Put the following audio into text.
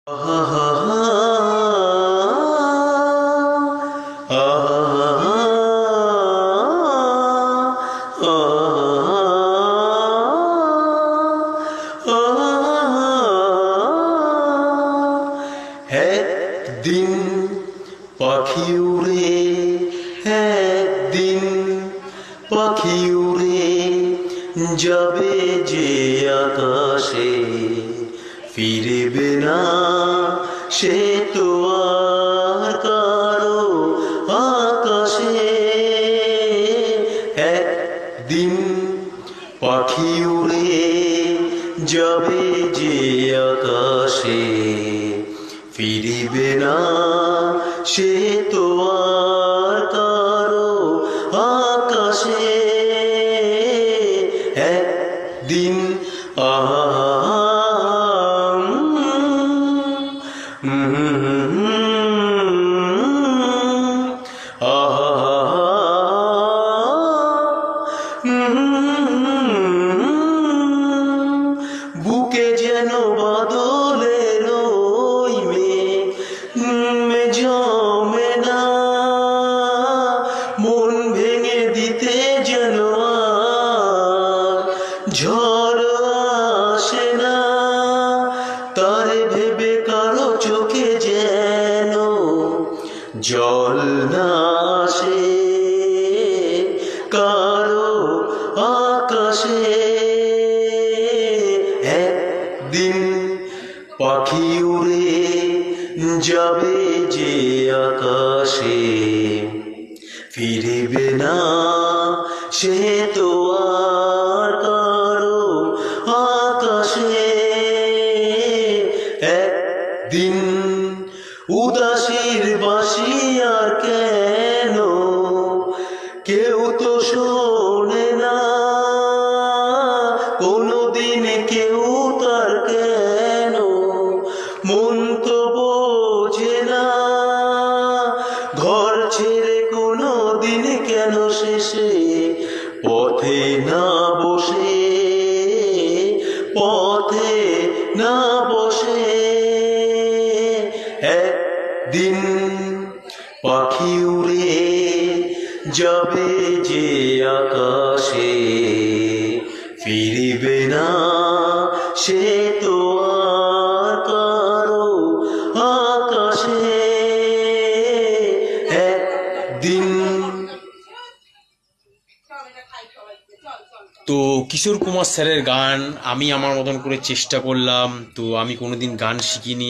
একদিন পাখি উড়ে, একদিন পাখি উড়ে যাবে যে আকাশে, ফিরবে না সে তো আর কারো আকাশে। একদিন পাখি উড়ে যাবে যে আকাশে, ফিরিবে না সে তো আর কারো আকাশে। একদিন বুকে যেন বাদলের ওই মেঘ জমে না, মন ভেঙে দিতে যেন আর ঝড় আসে না। তারে ভেবে কারো চোখে যেন জল না আসে, কারো আকাশে। একদিন পাখি উড়ে যাবে যে আকাশে, ফিরবে না সে তো আর কারো আকাশে। একদিন উদাসীর বাঁশি আর কেন কেউ তো শোনে না, কোনদিন কেউ তার কেন মন তো বোঝে না। ঘর ছেড়ে কোনো দিন কেন শেষে পথে না বসে, পথে না বসে। একদিন পাখি উড়ে যাবে যে আকাশে, ফিরবে না সে তো আর কারো আকাশে। একদিন। তো কিশোর কুমার স্যারের গান আমি আমার মতন করে চেষ্টা করলাম। তো আমি কোনোদিন গান শিখিনি।